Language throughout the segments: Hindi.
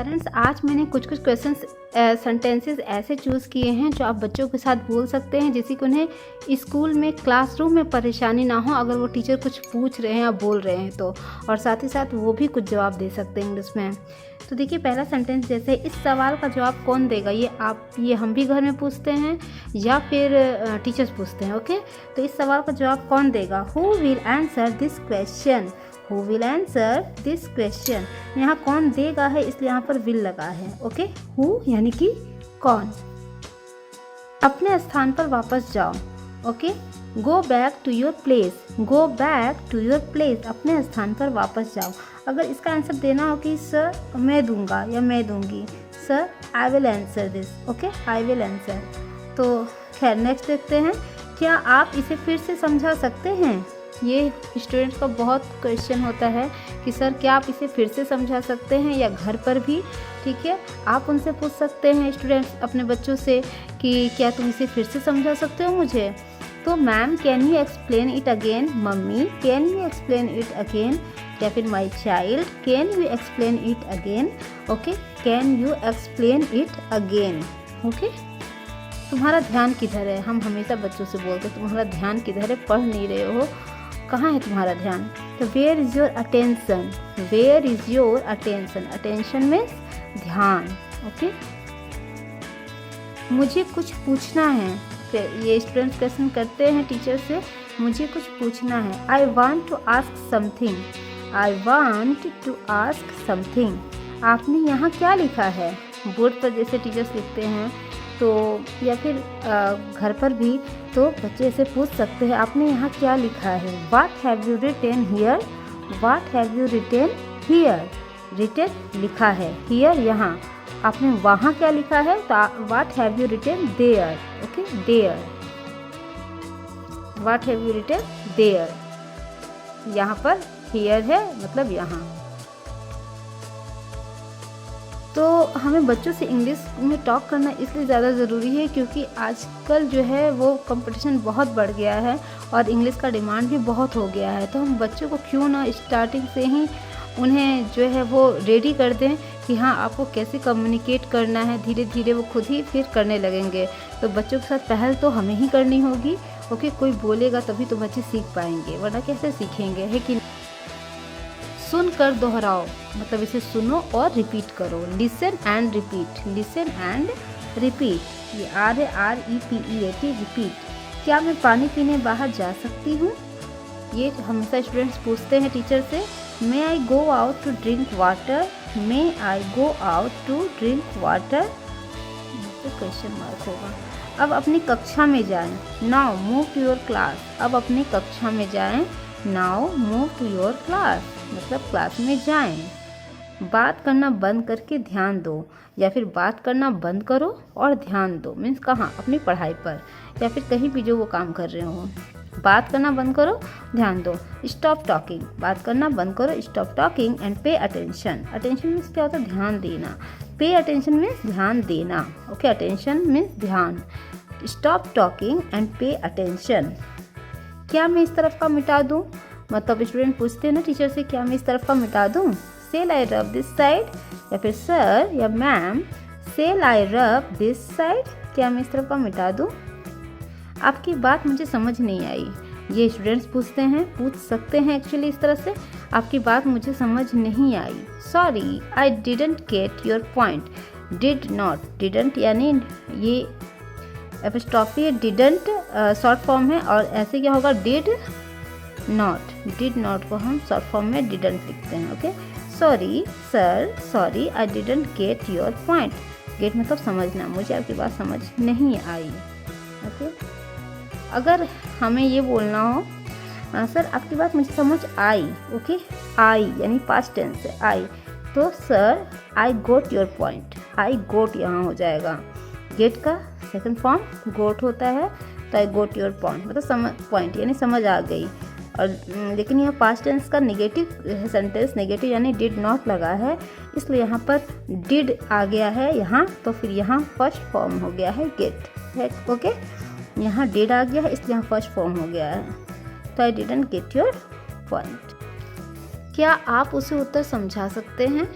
पेरेंट्स, आज मैंने कुछ क्वेश्चंस सेंटेंसेस ऐसे चूज़ किए हैं जो आप बच्चों के साथ बोल सकते हैं, जिससे कि उन्हें स्कूल में क्लासरूम में परेशानी ना हो अगर वो टीचर कुछ पूछ रहे हैं या बोल रहे हैं तो, और साथ ही साथ वो भी कुछ जवाब दे सकते हैं इंग्लिश में। तो देखिए पहला सेंटेंस जैसे, इस सवाल का जवाब कौन देगा। ये हम भी घर में पूछते हैं या फिर टीचर्स पूछते हैं। ओके, तो इस सवाल का जवाब कौन देगा। Who will answer this question, who will answer this question. यहाँ कौन देगा है इसलिए यहाँ पर विल लगा है। ओके, हु यानी कि कौन। अपने स्थान पर वापस जाओ। Okay, go back to your place, go back to your place, अपने स्थान पर वापस जाओ। अगर इसका आंसर देना हो कि सर मैं दूंगा या मैं दूंगी, sir I will answer this. Okay, I will answer. तो खैर नेक्स्ट देखते हैं, क्या आप इसे फिर से समझा सकते हैं। ये स्टूडेंट्स का बहुत क्वेश्चन होता है कि सर क्या आप इसे फिर से समझा सकते हैं, या घर पर भी। ठीक है, आप उनसे पूछ सकते हैं स्टूडेंट्स अपने बच्चों से कि क्या तुम इसे फिर से समझा सकते हो मुझे। तो ma'am can you explain it again, mummy can you explain it again, या फिर my child can you explain it again. Okay, can you explain it again. Okay, तुम्हारा ध्यान किधर है। हम हमेशा बच्चों से बोलते हैं तुम्हारा ध्यान किधर है, पढ़ नहीं रहे हो, कहाँ है तुम्हारा ध्यान। तो where is your attention, where is your attention. Attention means ध्यान। ओके, मुझे कुछ पूछना है। ये स्टूडेंट्स क्वेश्चन करते हैं टीचर से, मुझे कुछ पूछना है। I want to ask something, I want to ask something. आपने यहाँ क्या लिखा है। बोर्ड पर जैसे टीचर्स लिखते हैं तो, या फिर घर पर भी तो बच्चे ऐसे पूछ सकते हैं आपने यहाँ क्या लिखा है। What have you written here, what have you written here. Written लिखा है, हियर यहाँ। आपने वहाँ क्या लिखा है, तो what have you written there. Okay, there, what have you written there. यहाँ पर हियर है मतलब यहाँ। तो हमें बच्चों से इंग्लिश में टॉक करना इसलिए ज़्यादा ज़रूरी है क्योंकि आजकल जो है वो कंपटीशन बहुत बढ़ गया है और इंग्लिश का डिमांड भी बहुत हो गया है। तो हम बच्चों को क्यों ना स्टार्टिंग से ही उन्हें जो है वो रेडी कर दें कि हाँ आपको कैसे कम्युनिकेट करना है। धीरे धीरे वो खुद ही फिर करने लगेंगे। तो बच्चों के साथ पहल तो हमें ही करनी होगी। ओके, कोई बोलेगा तभी तो बच्चे सीख पाएंगे, वरना कैसे सीखेंगे, है कि। सुनकर दोहराओ, मतलब इसे सुनो और रिपीट करो। Listen and repeat, listen and repeat. ये आर है, REPEAT, रिपीट। क्या मैं पानी पीने बाहर जा सकती हूँ। ये हमेशा स्टूडेंट्स पूछते हैं टीचर से। May I go out to drink water, may I go out to drink water. Question mark होगा। अब अपनी कक्षा में जाएं। Now move to your class, अब अपनी कक्षा में जाएं। Now move to your class, मतलब क्लास में जाएं। बात करना बंद करके ध्यान दो, या फिर बात करना बंद करो और ध्यान दो। मीन्स कहाँ, अपनी पढ़ाई पर या फिर कहीं भी जो वो काम कर रहे हो। बात करना बंद करो, ध्यान दो। स्टॉप टॉकिंग, बात करना बंद करो, stop talking and pay attention. Attention means क्या होता है, ध्यान देना। पे अटेंशन मीन्स ध्यान देना। ओके, अटेंशन मीन्स ध्यान। Stop talking and pay attention. क्या मैं इस तरफ का मिटा दूँ, मतलब स्टूडेंट पूछते हैं ना टीचर से, क्या मैं इस तरफ का मिटा दूँ। Cell I rub this side, या फिर सर या ma'am cell I rub this side, क्या मैं इस तरफ का मिटा दूँ। आपकी बात मुझे समझ नहीं आई। ये स्टूडेंट्स पूछते हैं, पूछ सकते हैं एक्चुअली इस तरह से, आपकी बात मुझे समझ नहीं आई। Sorry I didn't get your point. Did not, didn't यानी ये एपिस्ट्रॉफी डिडंट शॉर्ट फॉर्म है, और ऐसे क्या होगा, डिड नॉट। डिड नॉट को हम शॉर्ट फॉर्म में डिडंट लिखते हैं। Okay, sorry sir, sorry I didn't get your point. Get मतलब समझना, मुझे आपकी बात समझ नहीं आई। ओके, अगर हमें ये बोलना हो सर आपकी बात मुझे समझ आई। ओके, आई यानी पास्ट टेंस है, आई। तो sir I got your point, I got यहाँ हो जाएगा। गेट का सेकंड फॉर्म गोट होता है, तो आई गोट योर पॉइंट मतलब पॉइंट यानी समझ आ गई। और लेकिन यह पास्ट टेंस का नेगेटिव सेंटेंस, नेगेटिव यानी डिड नॉट लगा है, इसलिए यहाँ पर डिड आ गया है यहाँ, तो फिर यहाँ फर्स्ट फॉर्म हो गया है गेट है। ओके, यहाँ डिड आ गया है इसलिए यहाँ फर्स्ट फॉर्म हो गया है, तो आई डिडंट गेट योर पॉइंट। क्या आप उसे उत्तर समझा सकते हैं।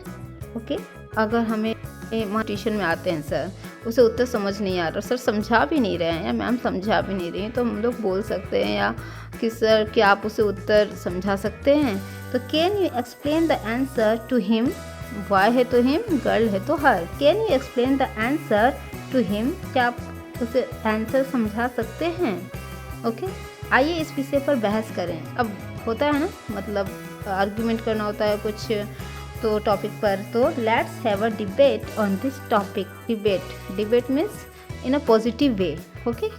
ओके, अगर हमें ट्यूशन में आते हैं सर, उसे उत्तर समझ नहीं आ रहा, सर समझा भी नहीं रहे हैं या मैम समझा भी नहीं रही हैं, तो हम लोग बोल सकते हैं या कि सर क्या आप उसे उत्तर समझा सकते हैं। तो can you explain the answer to him. Boy है तो हिम, गर्ल है तो her. Can you explain the answer to him. क्या आप उसे आंसर समझा सकते हैं। ओके, आइए इस विषय पर बहस करें। अब होता है ना, मतलब आर्ग्यूमेंट करना होता है कुछ तो टॉपिक पर, तो let's have a debate on this topic. Debate means in a positive way. Okay,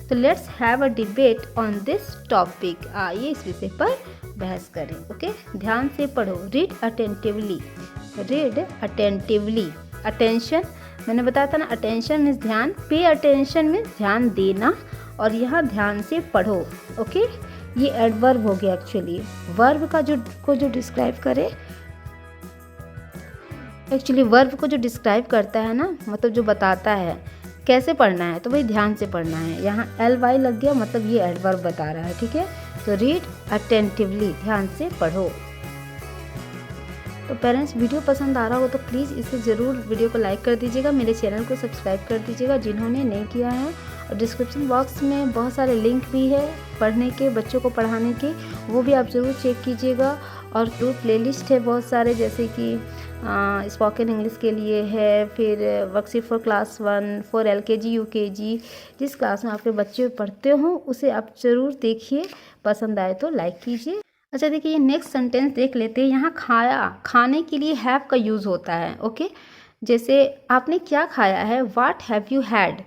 तो let's have a debate on this topic. आइए इस विषय पर बहस करें। ओके, ध्यान से पढ़ो। Read attentively. Read attentively. Attention, मैंने बताया था ना, अटेंशन मीन्स ध्यान, पे अटेंशन मीन्स ध्यान देना, और यहाँ ध्यान से पढ़ो। ओके, ये एडवर्ब हो गया। एक्चुअली वर्ब का जो डिस्क्राइब करे, एक्चुअली वर्ब को जो डिस्क्राइब करता है ना, मतलब जो बताता है कैसे पढ़ना है, तो वही ध्यान से पढ़ना है। यहाँ ly लग गया, मतलब ये एडवर्ब बता रहा है। ठीक है, तो रीड अटेंटिवली, ध्यान से पढ़ो। तो पेरेंट्स, वीडियो पसंद आ रहा हो तो प्लीज़ इसे ज़रूर वीडियो को लाइक कर दीजिएगा, मेरे चैनल को सब्सक्राइब कर दीजिएगा जिन्होंने नहीं किया है, और डिस्क्रिप्शन बॉक्स में बहुत सारे लिंक भी है पढ़ने के, बच्चों को पढ़ाने के, वो भी आप ज़रूर चेक कीजिएगा। और जो प्लेलिस्ट है बहुत सारे, जैसे कि स्पोकन इंग्लिश के लिए है, फिर worksheet for class 1, for LKG UKG, जिस क्लास में आपके बच्चे पढ़ते हों उसे आप ज़रूर देखिए, पसंद आए तो लाइक कीजिए। अच्छा देखिए, ये नेक्स्ट सेंटेंस देख लेते हैं। यहाँ खाया, खाने के लिए हैव का यूज़ होता है। ओके, जैसे आपने क्या खाया है, व्हाट हैव यू हैड।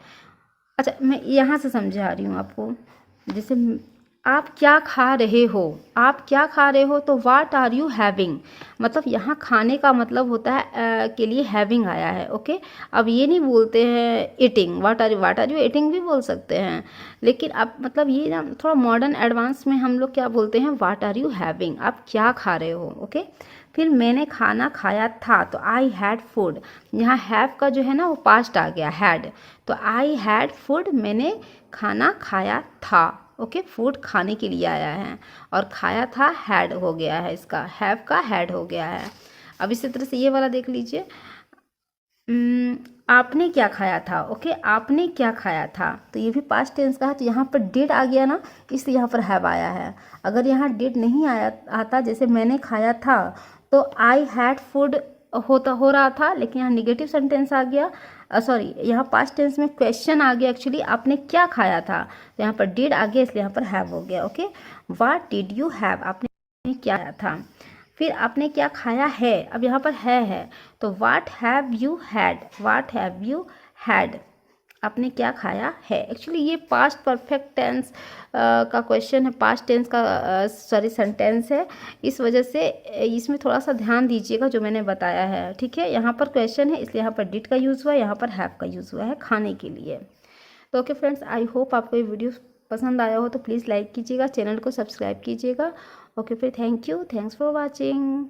अच्छा, मैं यहाँ से समझा रही हूँ आपको। जैसे आप क्या खा रहे हो, आप क्या खा रहे हो, तो व्हाट आर यू हैविंग, मतलब यहाँ खाने का मतलब होता है के लिए हैविंग आया है। ओके, अब ये नहीं बोलते हैं eating, what are you eating भी बोल सकते हैं, लेकिन अब मतलब ये ना थोड़ा मॉडर्न एडवांस में हम लोग क्या बोलते हैं, व्हाट आर यू हैविंग, आप क्या खा रहे हो। ओके, फिर मैंने खाना खाया था, तो आई हैड फूड। यहाँ हैव का जो है ना वो पास्ट आ गया, हैड, तो आई हैड फूड, मैंने खाना खाया था। ओके, फूड खाने के लिए आया है, और खाया था हैड हो गया है, इसका हैव का हैड हो गया है। अब इसी तरह से ये वाला देख लीजिए, आपने क्या खाया था। ओके, आपने क्या खाया था, तो ये भी पास्ट टेंस का है, तो यहाँ पर डिड आ गया ना, इसलिए यहाँ पर हैव आया है। अगर यहाँ डिड नहीं आता, जैसे मैंने खाया था, तो आई हैड फूड हो रहा था, लेकिन यहाँ निगेटिव सेंटेंस आ गया, सॉरी यहाँ पास्ट टेंस में क्वेश्चन आ गया। एक्चुअली आपने क्या खाया था, तो यहाँ पर डिड आ गया, इसलिए यहाँ पर हैव हो गया। Okay, what did you have, आपने क्या खाया था। फिर आपने क्या खाया है, अब यहाँ पर है, तो what have you had, what have you had, आपने क्या खाया है। एक्चुअली ये पास्ट परफेक्ट टेंस का क्वेश्चन है, पास्ट टेंस का सॉरी सेंटेंस है, इस वजह से इसमें थोड़ा सा ध्यान दीजिएगा जो मैंने बताया है। ठीक है, यहाँ पर क्वेश्चन है, इसलिए यहाँ पर डिड का यूज़ हुआ है, यहाँ पर हैव का यूज़ हुआ है खाने के लिए। तो ओके फ्रेंड्स, आई होप आपको ये वीडियो पसंद आया हो, तो प्लीज़ लाइक कीजिएगा, चैनल को सब्सक्राइब कीजिएगा। ओके फिर, thank you, thanks for watching.